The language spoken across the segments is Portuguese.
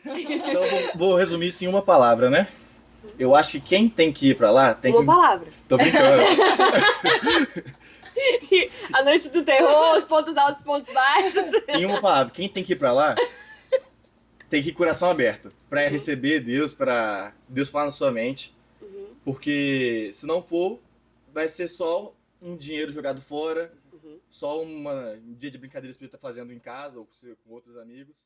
Então vou resumir isso em uma palavra, né? Eu acho que quem tem que ir pra lá tem Uma palavra. Tô brincando. A noite do terror, os pontos altos, os pontos baixos. Em uma palavra, quem tem que ir pra lá tem que ir coração aberto. Pra receber Deus, pra Deus falar na sua mente. Porque se não for, vai ser só um dinheiro jogado fora. Só um dia de brincadeira que você tá fazendo em casa ou com outros amigos.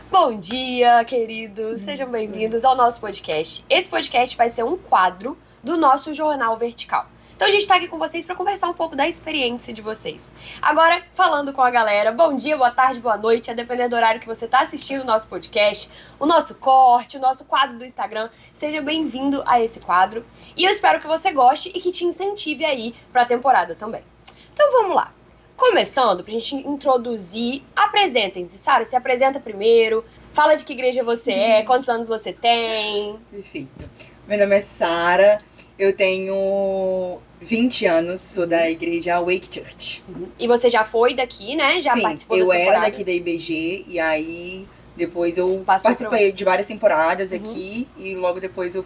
Bom dia, queridos. Sejam bem-vindos ao nosso podcast. Esse podcast vai ser um quadro do nosso Jornal Vertical. Então a gente tá aqui com vocês para conversar um pouco da experiência de vocês. Agora, falando com a galera, bom dia, boa tarde, boa noite, a depender do horário que você tá assistindo o nosso podcast, o nosso corte, o nosso quadro do Instagram. Seja bem-vindo a esse quadro. E eu espero que você goste e que te incentive aí pra temporada também. Então vamos lá. Começando, pra gente introduzir, apresentem-se, Sara, se apresenta primeiro, fala de que igreja você é, quantos anos você tem. Perfeito. Meu nome é Sara, eu tenho 20 anos, sou da igreja Wake Church. E você já foi daqui, né? Já Sim, participou das eu era temporadas? daqui da IBG e aí depois eu Passou participei de várias temporadas aqui e logo depois eu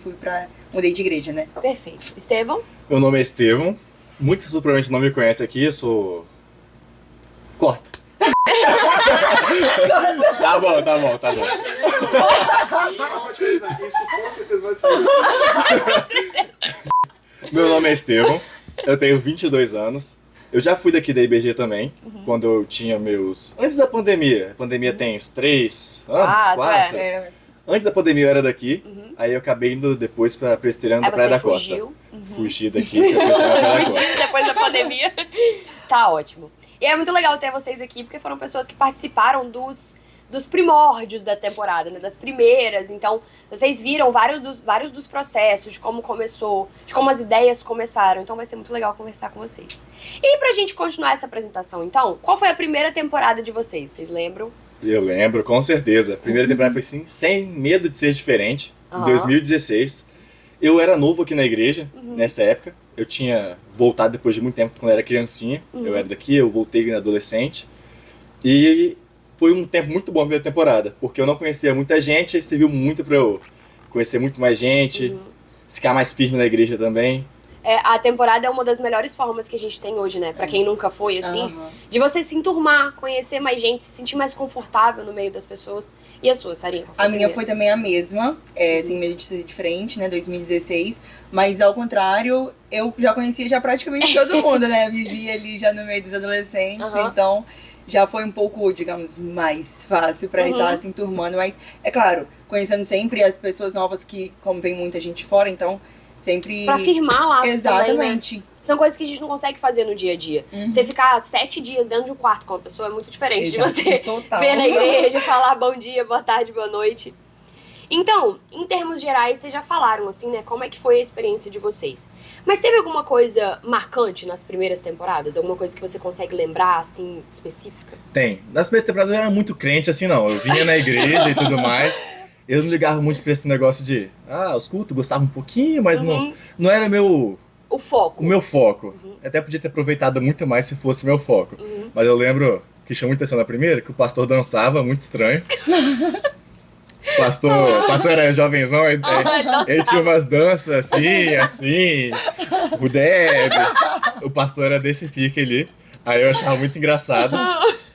mudei de igreja, né? Perfeito. Estevão? Meu nome é Estevão. Muitas pessoas provavelmente não me conhecem aqui, eu sou... Corta. Tá bom. Meu nome é Estevão, eu tenho 22 anos. Eu já fui daqui da IBG também, quando eu tinha meus... Antes da pandemia. A pandemia tem uns 3 anos, 4. Antes da pandemia eu era daqui, aí eu acabei indo depois pra Presbiteriano da Praia da Costa. Fugi daqui pra Presbiteriano da Praia da Costa. Fugiu depois da pandemia. Tá ótimo. E é muito legal ter vocês aqui, porque foram pessoas que participaram dos primórdios da temporada, né? Das primeiras. Então, vocês viram vários dos processos, de como começou, de como as ideias começaram. Então, vai ser muito legal conversar com vocês. E pra gente continuar essa apresentação, então, qual foi a primeira temporada de vocês? Vocês lembram? Eu lembro, com certeza. A primeira temporada foi assim, sem medo de ser diferente, em 2016. Eu era novo aqui na igreja, nessa época. Eu tinha voltado depois de muito tempo, quando eu era criancinha. Eu era daqui, eu voltei adolescente. E foi um tempo muito bom a primeira temporada, porque eu não conhecia muita gente, e serviu muito pra eu conhecer muito mais gente, ficar mais firme na igreja também. A temporada é uma das melhores formas que a gente tem hoje, né? Pra quem nunca foi, assim, de você se enturmar, conhecer mais gente, se sentir mais confortável no meio das pessoas. E a sua, Sarinha? A minha foi também a mesma, sem medo de ser diferente, né, 2016. Mas ao contrário, eu já conhecia já praticamente todo mundo, né? Vivia ali já no meio dos adolescentes, então já foi um pouco, digamos, mais fácil pra estar se enturmando. Mas, é claro, conhecendo sempre as pessoas novas que, como vem muita gente fora, então... Sempre... Pra firmar laços. Exatamente. Também, né? São coisas que a gente não consegue fazer no dia a dia. Você ficar 7 dias dentro de um quarto com uma pessoa é muito diferente de você ver na igreja, falar bom dia, boa tarde, boa noite. Então, em termos gerais, vocês já falaram, assim, né, como é que foi a experiência de vocês. Mas teve alguma coisa marcante nas primeiras temporadas? Alguma coisa que você consegue lembrar, assim, específica? Tem. Nas primeiras temporadas eu era muito crente, assim, não. Eu vinha na igreja e tudo mais... Eu não ligava muito pra esse negócio de... os cultos gostavam um pouquinho, mas não era o foco. O meu foco. Até podia ter aproveitado muito mais se fosse meu foco. Mas eu lembro que chamou muita atenção na primeira, que o pastor dançava, muito estranho. O pastor era jovenzão, ele tinha umas danças assim. O Deb. O pastor era desse pique ali. Aí eu achava muito engraçado.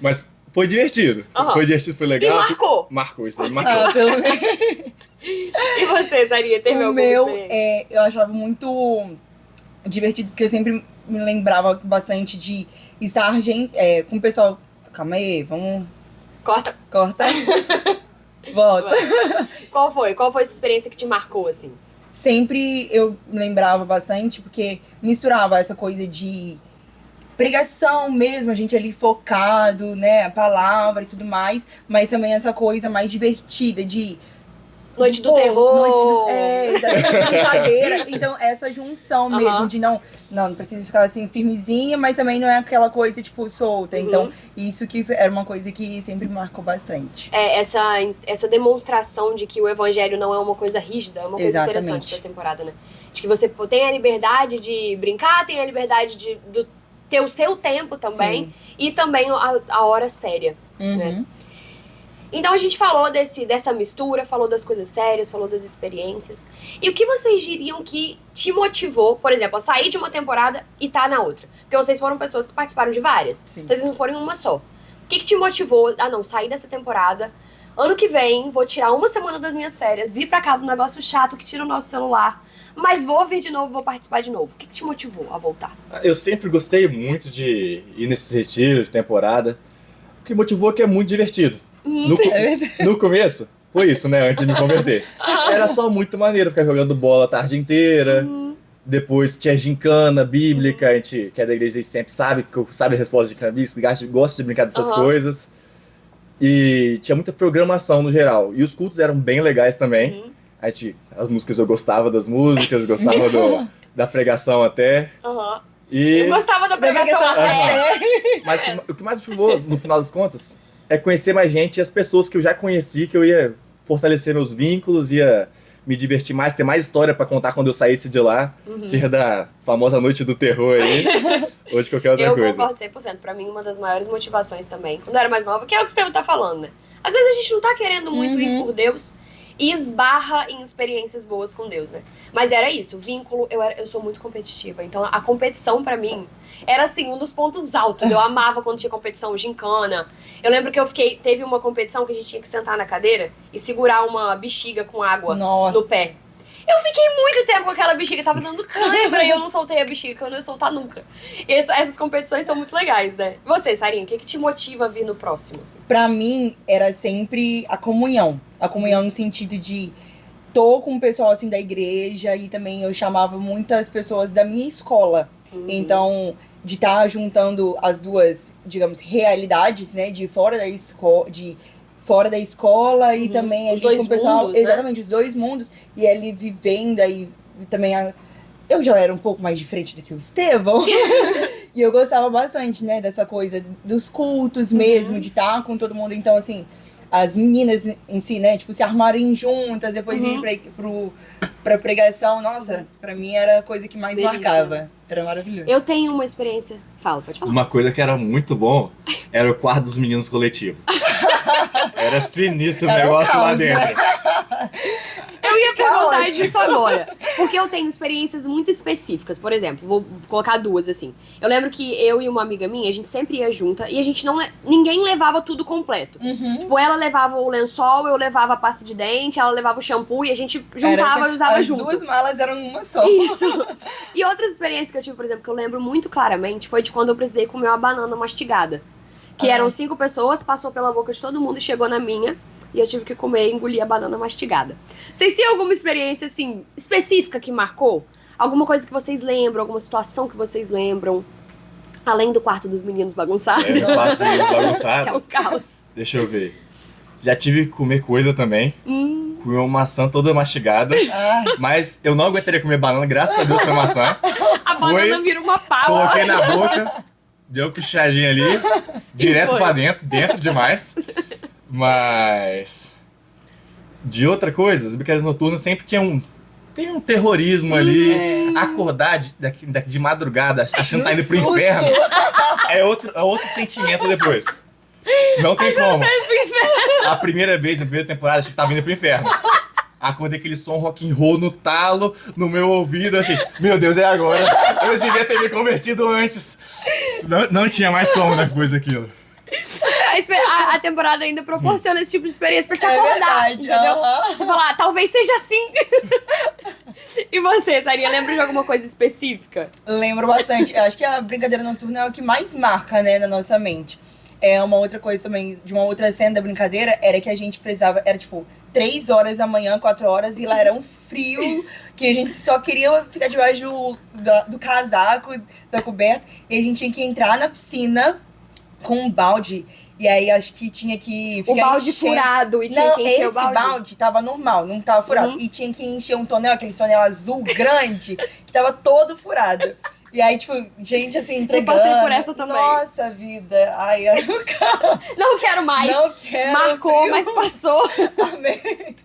Mas... Foi divertido. Foi divertido, foi legal. E marcou. Marcou, isso aí marcou. Pelo menos. E você, Sarinha, teve alguma experiência? Eu achava muito divertido, porque eu sempre me lembrava bastante de estar com o pessoal... Calma aí, vamos... Corta. Volta. Qual foi essa experiência que te marcou, assim? Sempre eu me lembrava bastante, porque misturava essa coisa de... pregação mesmo, a gente ali focado, né, a palavra e tudo mais, mas também essa coisa mais divertida de Noite do terror. Brincadeira. Então, essa junção mesmo de não precisa ficar assim firmezinha, mas também não é aquela coisa, tipo, solta. Então, isso que era uma coisa que sempre marcou bastante. Essa demonstração de que o evangelho não é uma coisa rígida, é uma coisa interessante da temporada, né? De que você tem a liberdade de brincar, tem a liberdade de ter o seu tempo também, e também a hora séria, né? Então a gente falou dessa mistura, falou das coisas sérias, falou das experiências. E o que vocês diriam que te motivou, por exemplo, a sair de uma temporada e tá na outra? Porque vocês foram pessoas que participaram de várias. Então vocês não foram em uma só. O que te motivou sair dessa temporada? Ano que vem, vou tirar uma semana das minhas férias, vir pra cá do negócio chato que tira o nosso celular, mas vou vir de novo, vou participar de novo. O que te motivou a voltar? Eu sempre gostei muito de ir nesses retiros de temporada. O que motivou é que é muito divertido. No começo, foi isso, né? Antes de me converter. Era só muito maneiro ficar jogando bola a tarde inteira. Depois tinha gincana bíblica. A gente, que é da igreja, a gente sempre sabe a resposta de gincana bíblica, gosta de brincar dessas coisas. E tinha muita programação no geral. E os cultos eram bem legais também. As músicas eu gostava das músicas, gostava da pregação até. Eu gostava da pregação até. Mas o que mais me motivou, no final das contas, é conhecer mais gente e as pessoas que eu já conheci, que eu ia fortalecer meus vínculos, ia me divertir mais, ter mais história pra contar quando eu saísse de lá, seja da famosa noite do terror aí, ou de qualquer outra coisa. Eu concordo 100%. Pra mim, uma das maiores motivações também, quando eu era mais nova, que é o que o Estevam tá falando, né? Às vezes a gente não tá querendo muito ir por Deus e esbarra em experiências boas com Deus, né? Mas era isso, o vínculo, eu sou muito competitiva, então a competição pra mim era assim, um dos pontos altos. Eu amava quando tinha competição, gincana. Eu lembro que teve uma competição que a gente tinha que sentar na cadeira e segurar uma bexiga com água no pé. Eu fiquei muito tempo com aquela bexiga, tava dando cãibra e eu não soltei a bexiga, que eu não ia soltar nunca. Essas competições são muito legais, né? E você, Sarinha, o que te motiva a vir no próximo? Assim? Pra mim, era sempre a comunhão. A comunhão no sentido de tô com o pessoal assim da igreja e também eu chamava muitas pessoas da minha escola. Então, de estar juntando as duas, digamos, realidades, né? De fora da escola e também ali com o pessoal, mundos, né? Exatamente, os dois mundos, e ali vivendo aí também eu já era um pouco mais diferente do que o Estevam. E eu gostava bastante, né, dessa coisa dos cultos mesmo, de estar com todo mundo. Então, assim, as meninas em si, né, tipo, se armarem juntas, depois ir pra pregação, nossa, pra mim era a coisa que mais marcava. Era maravilhoso. Eu tenho uma experiência... Pode falar. Uma coisa que era muito bom era o quarto dos meninos coletivo. Era sinistro o negócio lá dentro. Eu ia perguntar disso agora, porque eu tenho experiências muito específicas. Por exemplo, vou colocar duas assim. Eu lembro que eu e uma amiga minha, a gente sempre ia junta e a gente ninguém levava tudo completo. Tipo, ela levava o lençol, eu levava a pasta de dente, ela levava o shampoo e a gente juntava e usava junto. As duas malas eram uma só. Isso. E outras experiências que eu tive, por exemplo, que eu lembro muito claramente, foi de quando eu precisei comer uma banana mastigada. Que eram 5 pessoas, passou pela boca de todo mundo e chegou na minha. E eu tive que comer e engolir a banana mastigada. Vocês têm alguma experiência, assim, específica que marcou? Alguma coisa que vocês lembram? Alguma situação que vocês lembram? Além do quarto dos meninos bagunçado. O quarto dos meninos bagunçado. Que é um caos. Deixa eu ver. Já tive que comer coisa também. Comi uma maçã toda mastigada. Mas eu não aguentaria comer banana, graças a Deus foi maçã. A banana vira uma pau. Coloquei na boca, deu um puxadinho ali, direto pra dentro demais. Mas de outra coisa, as brincadeiras noturnas sempre tem um terrorismo ali. Acordar de madrugada achando que tá indo pro inferno é outro sentimento depois. Não tem como. A primeira vez, na primeira temporada, achei que tava indo pro inferno. Acordei aquele som rock and roll no talo, no meu ouvido, achei, meu Deus, é agora. Eu devia ter me convertido antes. Não tinha mais como depois daquilo. A temporada ainda proporciona esse tipo de experiência pra te acordar, verdade, entendeu? Você fala, talvez seja assim. E você, Sarinha, lembra de alguma coisa específica? Lembro bastante. Eu acho que a brincadeira noturna é o que mais marca, né, na nossa mente. É uma outra coisa também, de uma outra cena da brincadeira, era que a gente precisava, era tipo 3 horas da manhã, 4 horas, e lá era um frio, que a gente só queria ficar debaixo do casaco, da coberta, e a gente tinha que entrar na piscina com um balde E aí acho que tinha que O balde furado e tinha que encher o balde. Esse balde tava normal, não tava furado. E tinha que encher um tonel, aquele tonel azul grande, que tava todo furado. E aí, tipo, gente assim, entregando. Eu passei por essa também. Nossa vida. Ai, eu não quero mais. Não quero. Marcou, mas passou. Amém.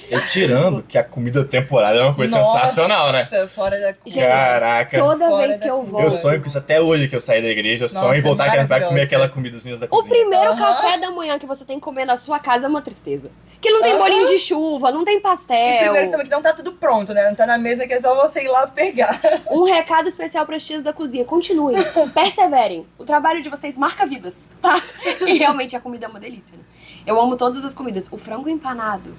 E tirando que a comida da temporada é uma coisa sensacional, né? Fora da Gente, caraca. Toda vez que eu vou. Eu sonho com isso até hoje que eu saí da igreja. Eu sonho em voltar aqui pra comer aquela comida minhas da O cozinha. primeiro café da manhã que você tem que comer na sua casa é uma tristeza. Que não tem bolinho de chuva, não tem pastel. E primeiro também que não tá tudo pronto, né? Não tá na mesa que é só você ir lá pegar. Um recado especial para as tias da cozinha. Continuem, perseverem. O trabalho de vocês marca vidas, tá? E realmente a comida é uma delícia, né? Eu amo todas as comidas. O frango empanado.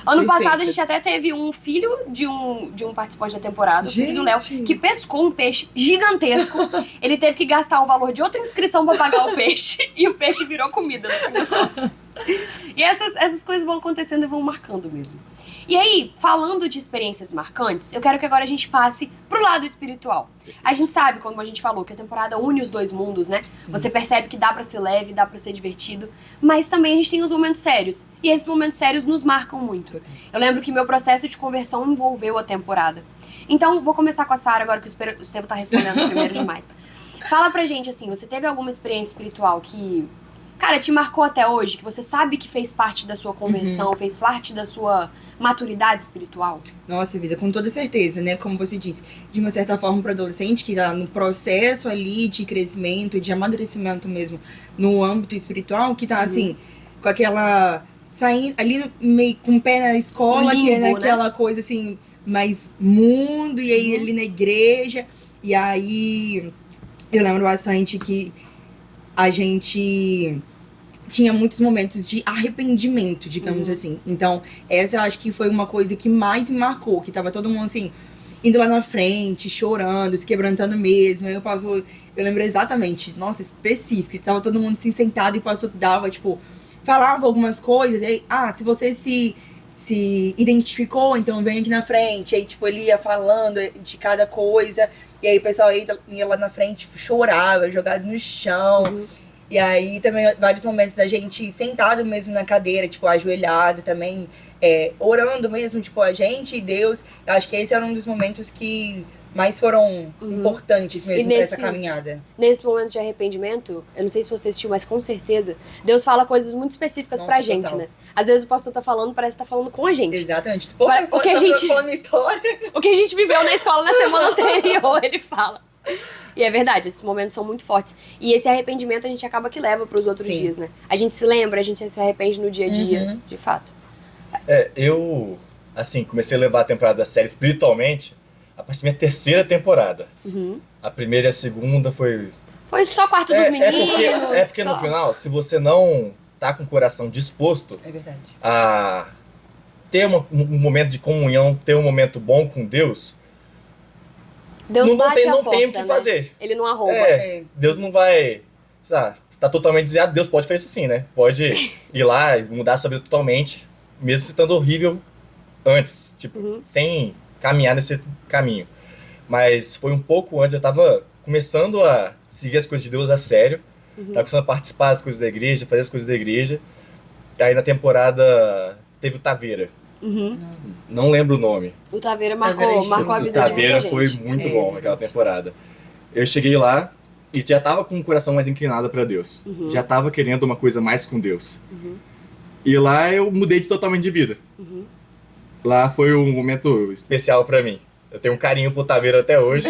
Ano passado a gente até teve um filho de um participante da temporada, o filho do Léo, que pescou um peixe gigantesco. Ele teve que gastar o valor de outra inscrição pra pagar o peixe e o peixe virou comida. E essas coisas vão acontecendo e vão marcando mesmo. E aí, falando de experiências marcantes, eu quero que agora a gente passe pro lado espiritual. A gente sabe, como a gente falou, que a temporada une os dois mundos, né? Sim. Você percebe que dá pra ser leve, dá pra ser divertido, mas também a gente tem os momentos sérios. E esses momentos sérios nos marcam muito. Eu lembro que meu processo de conversão envolveu a temporada. Então, vou começar com a Sara agora, que o Estevam tá respondendo primeiro demais. Fala pra gente, assim, você teve alguma experiência espiritual que, cara, te marcou até hoje? Que você sabe que fez parte da sua conversão, fez parte da sua maturidade espiritual? Nossa, vida, com toda certeza, né? Como você disse, de uma certa forma, para o adolescente que tá no processo ali de crescimento, de amadurecimento mesmo, no âmbito espiritual, que tá assim, com aquela... saindo ali meio com o pé na escola, limbo, que é naquela coisa assim, mais mundo, e aí ali na igreja, e aí eu lembro bastante que a gente tinha muitos momentos de arrependimento, digamos assim. Então, essa eu acho que foi uma coisa que mais me marcou, que tava todo mundo assim, indo lá na frente, chorando, se quebrantando mesmo. Aí eu lembro exatamente, nossa, específico, que tava todo mundo assim sentado e o pastor dava, tipo, falava algumas coisas, e aí, se você se identificou, então vem aqui na frente. Aí, tipo, ele ia falando de cada coisa, e aí o pessoal ia lá na frente, tipo, chorava, jogado no chão. E aí também vários momentos da gente sentado mesmo na cadeira, tipo, ajoelhado também, orando mesmo, tipo, a gente e Deus. Eu acho que esse era um dos momentos que mais foram importantes mesmo para essa caminhada. Nesse momento de arrependimento, eu não sei se você assistiu, mas com certeza, Deus fala coisas muito específicas pra gente, total, né? Às vezes o pastor tá falando, parece que tá falando com a gente. Exatamente. O que a gente falando história. O que a gente viveu na escola na semana anterior, ele fala. E é verdade, esses momentos são muito fortes. E esse arrependimento a gente acaba que leva pros outros dias, né? A gente se lembra, a gente se arrepende no dia a dia, de fato. Eu, assim, comecei a levar a temporada a sério espiritualmente a partir da minha terceira temporada. A primeira e a segunda foi só quarto dos meninos. Porque no final, se você não tá com o coração disposto a ter um momento de comunhão, ter um momento bom com Deus, Deus não bate a tem porta, o que fazer. Né? Ele não arromba. Deus não vai... Sabe, você tá totalmente desviado, Deus pode fazer isso sim, né? Pode ir lá e mudar a sua vida totalmente, mesmo estando horrível antes, tipo, sem caminhar nesse caminho. Mas foi um pouco antes, eu tava começando a seguir as coisas de Deus a sério, tava começando a participar das coisas da igreja, fazer as coisas da igreja. E aí na temporada teve o Taveira. Não lembro o nome. O Taveira marcou a vida de muita gente. O Taveira foi muito bom naquela temporada. Eu cheguei lá e já tava com o coração mais inclinado para Deus. Já tava querendo uma coisa mais com Deus. E lá eu mudei totalmente de vida. Lá foi um momento especial para mim. Eu tenho um carinho pro Taveira até hoje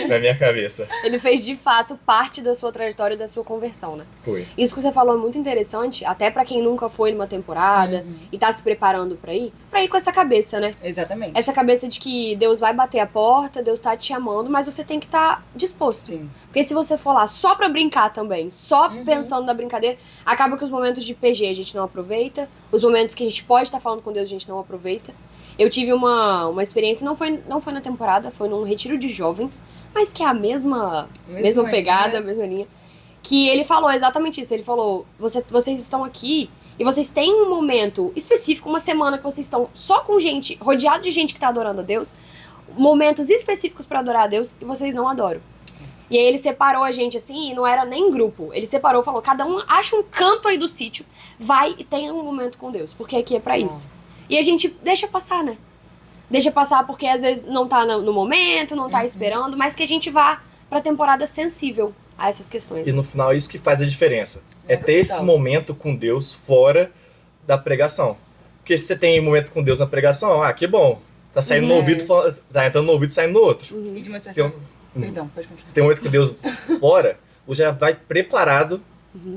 na minha cabeça. Ele fez, de fato, parte da sua trajetória e da sua conversão, né? Foi. Isso que você falou é muito interessante, até pra quem nunca foi numa temporada e tá se preparando pra ir com essa cabeça, né? Exatamente. Essa cabeça de que Deus vai bater a porta, Deus tá te chamando, mas você tem que estar disposto. Sim. Porque se você for lá só pra brincar também, só pensando na brincadeira, acaba que os momentos de PG a gente não aproveita, os momentos que a gente pode estar falando com Deus a gente não aproveita. Eu tive uma experiência, não foi na temporada, foi num retiro de jovens, mas que é a mesma pegada, a mesma linha. Que ele falou exatamente isso, ele falou, vocês estão aqui e vocês têm um momento específico, uma semana que vocês estão só com gente, rodeado de gente que tá adorando a Deus, momentos específicos pra adorar a Deus e vocês não adoram. E aí ele separou a gente assim, e não era nem grupo. Ele separou, falou, cada um acha um canto aí do sítio, vai e tenha um momento com Deus, porque aqui é pra isso. E a gente deixa passar, né? Deixa passar porque às vezes não tá no momento, não tá esperando, mas que a gente vá pra temporada sensível a essas questões. E no final é isso que faz a diferença. É ter esse momento com Deus fora da pregação. Porque se você tem um momento com Deus na pregação, que bom. Tá saindo no ouvido, tá entrando no ouvido e saindo no outro. E de uma certa... Perdão, pode continuar. Se tem um momento com Deus fora, você já vai preparado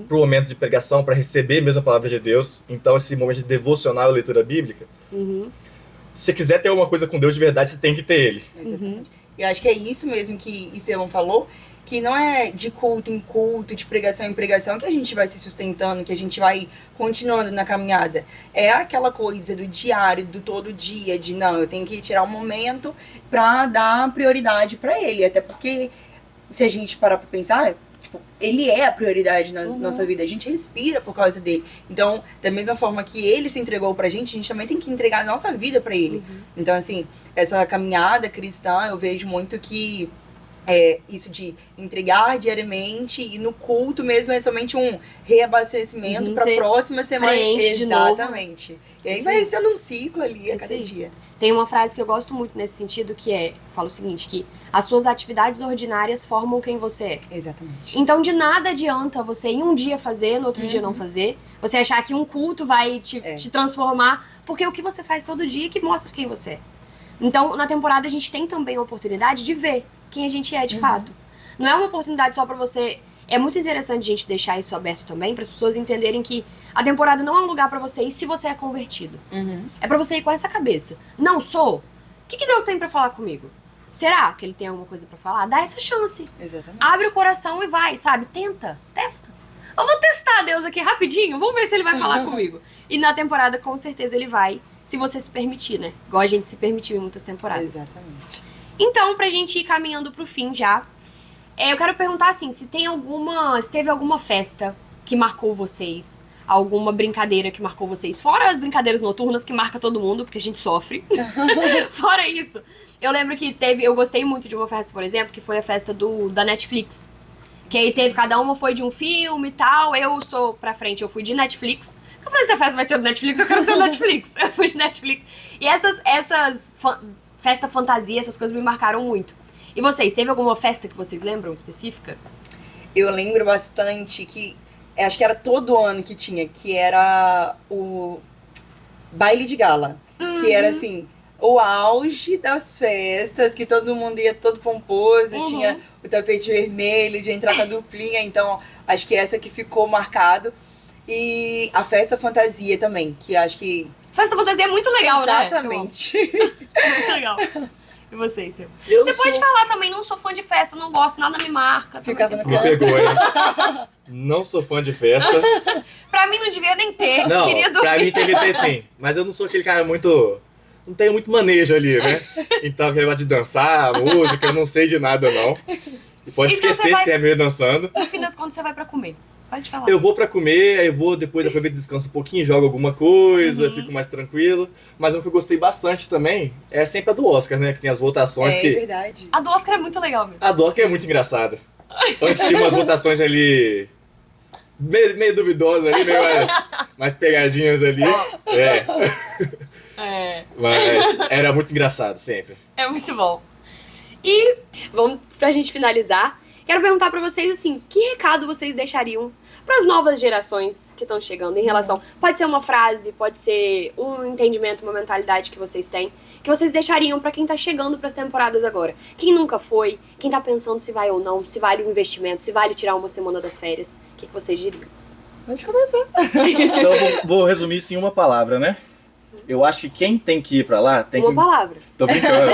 pro momento de pregação, para receber mesmo a palavra de Deus. Então esse momento de devocional e leitura bíblica, se você quiser ter alguma coisa com Deus de verdade, você tem que ter ele. Exatamente. E eu acho que é isso mesmo que Estevão falou, que não é de culto em culto, de pregação em pregação que a gente vai se sustentando, que a gente vai continuando na caminhada. É aquela coisa do diário, do todo dia, de não, eu tenho que tirar um momento pra dar prioridade pra ele. Até porque, se a gente parar pra pensar, tipo, ele é a prioridade na nossa vida, a gente respira por causa dele. Então, da mesma forma que ele se entregou pra gente, a gente também tem que entregar a nossa vida pra ele. Então, assim, essa caminhada cristã, eu vejo muito que isso de entregar diariamente e no culto mesmo é somente um reabastecimento para a próxima semana. Exatamente. De novo. E aí vai sendo um ciclo ali a cada dia. Tem uma frase que eu gosto muito nesse sentido que fala o seguinte, que as suas atividades ordinárias formam quem você é. Exatamente. Então de nada adianta você em um dia fazer, no outro dia não fazer, você achar que um culto vai te transformar, porque o que você faz todo dia é que mostra quem você é. Então na temporada a gente tem também a oportunidade de ver quem a gente é de fato. Não é uma oportunidade só pra você... É muito interessante a gente deixar isso aberto também, para as pessoas entenderem que a temporada não é um lugar pra você ir se você é convertido. É pra você ir com essa cabeça. Não sou? O que Deus tem pra falar comigo? Será que ele tem alguma coisa pra falar? Dá essa chance. Exatamente. Abre o coração e vai, sabe? Tenta, testa. Eu vou testar Deus aqui rapidinho, vamos ver se ele vai falar comigo. E na temporada, com certeza, ele vai, se você se permitir, né? Igual a gente se permitiu em muitas temporadas. Exatamente. Então, pra gente ir caminhando pro fim já, eu quero perguntar assim, se teve alguma festa que marcou vocês, alguma brincadeira que marcou vocês, fora as brincadeiras noturnas que marca todo mundo, porque a gente sofre. Fora isso, eu lembro que eu gostei muito de uma festa, por exemplo, que foi a festa da Netflix. Que aí cada uma foi de um filme e tal, eu sou pra frente, eu fui de Netflix. Eu falei, se a festa vai ser do Netflix, eu quero ser do Netflix. Eu fui de Netflix. E essas festa fantasia, essas coisas me marcaram muito. E vocês, teve alguma festa que vocês lembram específica? Eu lembro bastante que, acho que era todo ano que tinha, que era o baile de gala. Que era assim, o auge das festas, que todo mundo ia todo pomposo, tinha o tapete vermelho, de entrar com a duplinha, então acho que essa que ficou marcado. E a festa fantasia também, que acho que... Festa fantasia é muito legal, Exatamente. né? Muito legal. E vocês, Theo? Você pode falar também, não sou fã de festa, não gosto, nada me marca. Ficava no Me pegou, hein? Não sou fã de festa. Pra mim não devia nem ter, não, queria dormir. Pra mim tem que ter sim, mas eu não sou aquele cara muito... Não tenho muito manejo ali, né? Então, aquele negócio de dançar, música, eu não sei de nada, não. E pode Então esquecer se quer ver dançando. No fim das contas, você vai pra comer. Pode falar. Eu vou pra comer, aí eu vou, depois aproveito, descanso um pouquinho, jogo alguma coisa, fico mais tranquilo. Mas o que eu gostei bastante também é sempre a do Oscar, né? Que tem as votações que... É verdade. A do Oscar é muito legal mesmo. A do Oscar é muito engraçada. Antes tinha umas votações ali... Meio duvidosas ali, meio mais pegadinhas ali. Mas era muito engraçado, sempre. É muito bom. E, vamos pra gente finalizar, quero perguntar pra vocês, assim, que recado vocês deixariam pras novas gerações que estão chegando em relação... Pode ser uma frase, pode ser um entendimento, uma mentalidade que vocês têm, que vocês deixariam pra quem tá chegando pras temporadas agora. Quem nunca foi, quem tá pensando se vai ou não, se vale o investimento, se vale tirar uma semana das férias. O que vocês diriam? Pode começar. Então eu vou resumir isso em uma palavra, né? Eu acho que quem tem que ir pra lá tem Uma que... palavra. Tô brincando.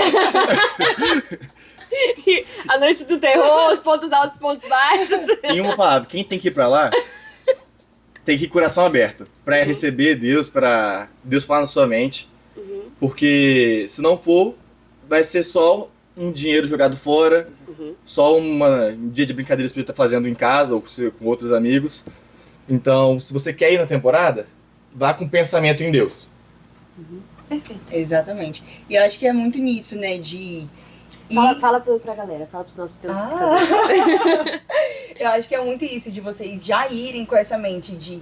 A noite do terror, os pontos altos, os pontos baixos. Em uma palavra, quem tem que ir pra lá tem que ir coração aberto. Pra receber Deus, pra Deus falar na sua mente. Porque se não for, vai ser só um dinheiro jogado fora. Só um dia de brincadeira que você tá fazendo em casa ou com outros amigos. Então, se você quer ir na temporada, vá com pensamento em Deus. Perfeito. Exatamente. E eu acho que é muito nisso, né, de Fala pra galera, fala pros nossos telespectadores. Eu acho que é muito isso, de vocês já irem com essa mente de,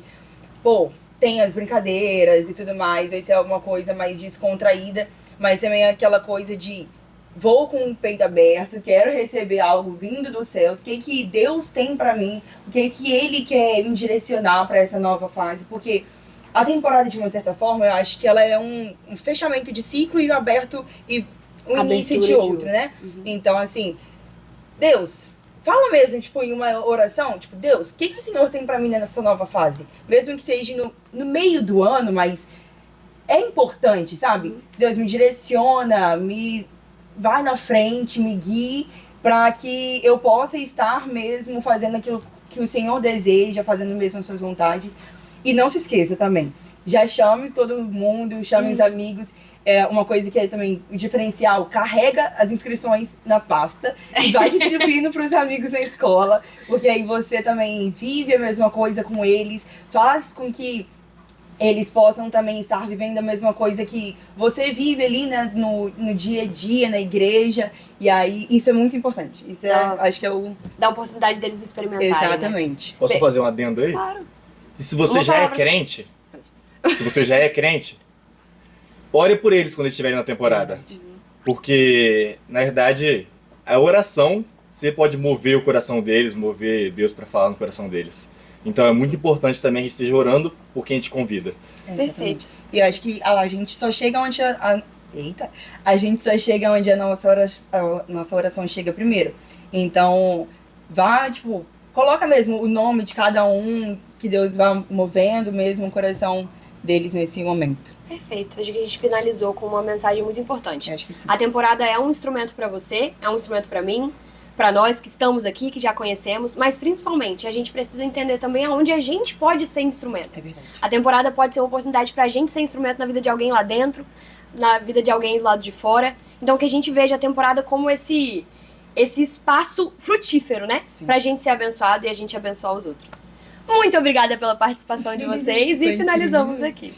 pô, tem as brincadeiras e tudo mais, vai ser alguma coisa mais descontraída, mas também aquela coisa de vou com o peito aberto, quero receber algo vindo dos céus, o que Deus tem pra mim, o que Ele quer me direcionar pra essa nova fase, porque a temporada, de uma certa forma, eu acho que ela é um fechamento de ciclo e aberto e um início de outro, né? Uhum. Então, assim, Deus, fala mesmo, tipo, em uma oração, tipo, Deus, o que o Senhor tem pra mim nessa nova fase? Mesmo que seja no meio do ano, mas é importante, sabe? Deus me direciona, me vai na frente, me guie, para que eu possa estar mesmo fazendo aquilo que o Senhor deseja, fazendo mesmo as suas vontades. E não se esqueça também, já chame todo mundo, chame os amigos. É uma coisa que é também o diferencial, carrega as inscrições na pasta e vai distribuindo para os amigos na escola, porque aí você também vive a mesma coisa com eles, faz com que eles possam também estar vivendo a mesma coisa que você vive ali, né, no dia a dia, na igreja, e aí isso é muito importante. Isso é, acho que é o... Dá a oportunidade deles experimentarem. Exatamente. Né? Posso fazer um adendo aí? Claro. E se você já é crente, ore por eles quando eles estiverem na temporada. Porque, na verdade, a oração, você pode mover o coração deles, mover Deus para falar no coração deles. Então é muito importante também que esteja orando por quem te convida. Perfeito. E eu acho que a gente só chega onde a gente só chega onde a nossa oração chega primeiro. Então, vá, tipo, coloca mesmo o nome de cada um, que Deus vá movendo mesmo o coração deles nesse momento. Perfeito. Acho que a gente finalizou com uma mensagem muito importante. Acho que sim. A temporada é um instrumento pra você, é um instrumento pra mim, pra nós que estamos aqui, que já conhecemos, mas principalmente a gente precisa entender também aonde a gente pode ser instrumento. É verdade. A temporada pode ser uma oportunidade pra gente ser instrumento na vida de alguém lá dentro, na vida de alguém do lado de fora. Então que a gente veja a temporada como esse espaço frutífero, né? Sim. Pra gente ser abençoado e a gente abençoar os outros. Muito obrigada pela participação de vocês e finalizamos aqui.